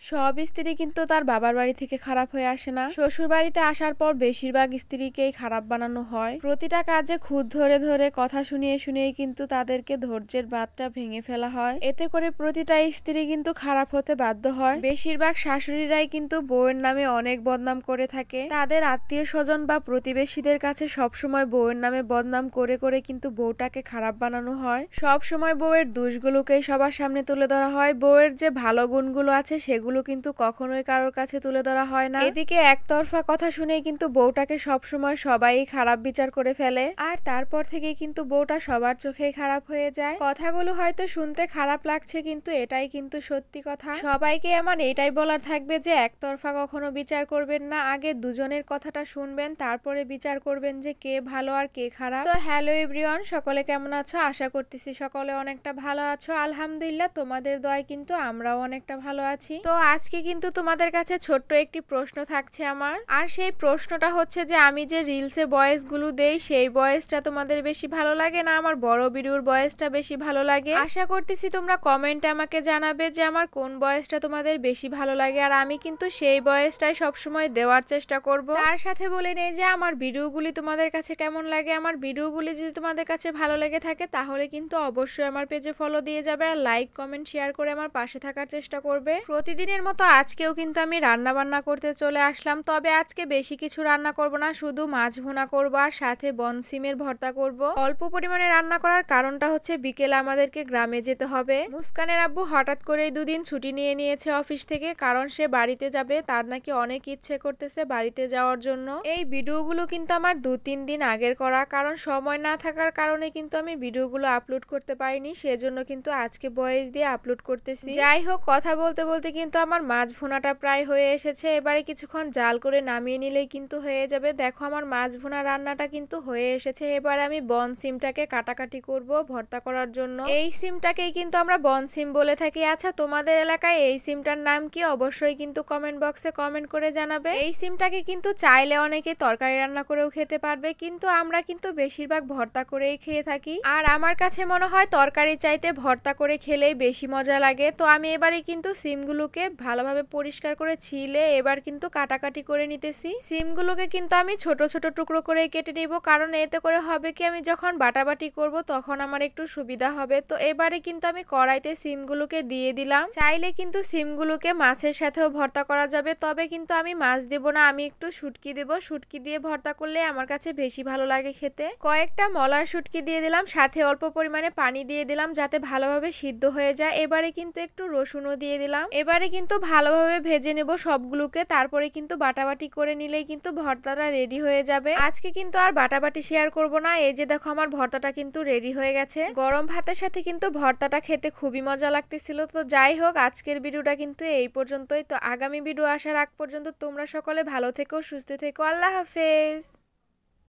সব স্ত্রী কিন্তু তার বাবার বাড়ি থেকে খারাপ হয়ে আসে না। শ্বশুর বাড়িতে আসার পর বেশিরভাগ স্ত্রীকেই খারাপ বানানো হয়। প্রতিটা কাজে খুঁত ধরে ধরে কথা শুনিয়ে শুনিয়ে কিন্তু তাদেরকে ধৈর্যের বাঁধটা ভেঙে ফেলা হয়। এতে করে প্রতিটা স্ত্রী কিন্তু খারাপ হতে বাধ্য হয়। বেশিরভাগ শাশুড়িরাই কিন্তু বউয়ের নামে অনেক বদনাম করে থাকে। তাদের আত্মীয় স্বজন বা প্রতিবেশীদের কাছে সবসময় বউয়ের নামে বদনাম করে করে কিন্তু বউটাকে খারাপ বানানো হয়। সব সময় বউয়ের দোষগুলোকেই সবার সামনে তুলে ধরা হয়। বউয়ের যে ভালো গুণগুলো আছে সেগুলো কিন্তু কখনোই কারোর কাছে তুলে ধরা হয় না। এদিকে একতরফা কথা শুনেই কিন্তু বউটাকে সবসময় সবাই খারাপ বিচার করে ফেলে। আর তারপর থেকে কিন্তু বউটা সবার চোখেই খারাপ হয়ে যায়। কথাগুলো হয়তো শুনতে খারাপ লাগছে কিন্তু এটাই কিন্তু সত্যি কথা। সবাইকে আমার এটাই বলার থাকবে যে একতরফা কখনো বিচার করবেন না। আগে দুজনের কথাটা শুনবেন, তারপরে বিচার করবেন যে কে ভালো আর কে খারাপ। তো হ্যালো এভরিওয়ান, সকলে কেমন আছো? আশা করতেছি সকলে অনেকটা ভালো আছো। আলহামদুলিল্লাহ, তোমাদের দয়ায় কিন্তু আমরাও অনেকটা ভালো আছি। তো আজকে কিন্তু তোমাদের কাছে ছোট্ট একটি প্রশ্ন থাকছে আমার। আর সেই প্রশ্নটা হচ্ছে যে আমি যে রিলসে ভয়েস গুলো দেই সেই ভয়েসটা তোমাদের বেশি ভালো লাগে না আমার বড় ভিডিওর ভয়েসটা বেশি ভালো লাগে? আশা করতেছি তোমরা কমেন্টে আমাকে জানাবে যে আমার কোন ভয়েসটা তোমাদের বেশি ভালো লাগে। আর আমি কিন্তু সেই ভয়েসটাই সবসময় দেওয়ার চেষ্টা করব। তার সাথে বলে নেই যে আমার ভিডিওগুলি তোমাদের কাছে কেমন লাগে। আমার ভিডিওগুলি যদি তোমাদের কাছে ভালো লেগে থাকে তাহলে কিন্তু অবশ্যই আমার পেজে ফলো দিয়ে যাবে আর লাইক কমেন্ট শেয়ার করে আমার পাশে থাকার চেষ্টা করবে। প্রতিদিনের মতো আজকেও কিন্তু আমি রান্না বান্না করতে চলে আসলাম। তবে আজকে বেশি কিছু রান্না করব না, শুধু মাছ ভুনা করব আর সাথে বনসিমের ভর্তা করব। অল্প পরিমাণে রান্না করার কারণটা হচ্ছে বিকেলে আমাদেরকে গ্রামে যেতে হবে। মুস্কানের আব্বু হঠাৎ করে দুদিন ছুটি নিয়ে নিয়েছে অফিস থেকে, কারণ সে বাড়িতে যাবে। তার নাকি অনেক ইচ্ছে করতেছে বাড়িতে যাওয়ার জন্য। এই ভিডিওগুলো কিন্তু আমার 2-3 দিন আগের করা, কারণ সময় না থাকার কারণে কিন্তু আমি ভিডিওগুলো আপলোড করতে পারিনি। সেজন্য কিন্তু আজকে ভয়েস দিয়ে আপলোড করতেছি। যাই হোক, কথা বলতে বলতে কিন্তু আমার মাছ ভুনাটা প্রায় হয়ে এসেছে। এবারে কিছুক্ষণ জাল করে নামিয়ে নিলেই কিন্তু হয়ে যাবে। দেখো আমার মাছ ভুনা রান্নাটা কিন্তু হয়ে এসেছে। এবারে আমি বন সিমটাকে কাটাকাটি করব ভর্তা করার জন্য। এই সিমটাকেই কিন্তু আমরা বন সিম বলে থাকি। আচ্ছা, তোমাদের এলাকায় এই সিমটার নাম কি? অবশ্যই কিন্তু কমেন্ট বক্সে কমেন্ট করে জানাবে। এই সিমটাকে কিন্তু চাইলে অনেকে তরকারি রান্না করেও খেতে পারবে, কিন্তু আমরা কিন্তু বেশিরভাগ ভর্তা করেই খেয়ে থাকি। আর আমার কাছে মনে হয় তরকারি চাইতে ভর্তা করে খেলেই বেশি মজা লাগে। তো আমি এবারে কিন্তু সিমগুলোকে ভালোভাবে পরিষ্কার করে ছিলে এবার কিন্তু কাটাকাটি করে নিতেছি। সিমগুলোকে কিন্তু আমি ছোট ছোট টুকরো করে কেটে নিব, কারণ এতে করে হবে কি আমি যখন বাটাবাটি করব তখন আমার একটু সুবিধা হবে। তো এবারে কিন্তু আমি কড়াইতে সিমগুলোকে দিয়ে দিলাম। চাইলে কিন্তু সিমগুলোকে মাছের সাথেও ভর্তা করা যাবে, তবে কিন্তু আমি মাছ দেব না, আমি একটু শুটকি দেব। শুটকি দিয়ে ভর্তা করলে আমার কাছে বেশি ভালো লাগে খেতে। কয়েকটা মলার শুটকি দিয়ে দিলাম, সাথে অল্প পরিমাণে পানি দিয়ে দিলাম যাতে ভালোভাবে সিদ্ধ হয়ে যায়। এবারে কিন্তু একটু রসুনও দিয়ে দিলাম। এবারে কিন্তু ভালোভাবে ভেজে নেব সবগুলোকে, তারপরে কিন্তু বাটাবাটি করে নিলেই কিন্তু ভর্তাটা রেডি হয়ে যাবে। আজকে কিন্তু আর বাটাবাটি শেয়ার করব না। এই যে দেখো আমার ভর্তাটা কিন্তু রেডি হয়ে গেছে। গরম ভাতের সাথে কিন্তু ভর্তাটা খেতে খুবই মজা লাগতেছিল। তো যাই হোক, আজকের ভিডিওটা কিন্তু এই পর্যন্তই। তো আগামী ভিডিও আসার আগ পর্যন্ত তোমরা সকলে ভালো থেকো, সুস্থ থেকো। আল্লাহ হাফেজ।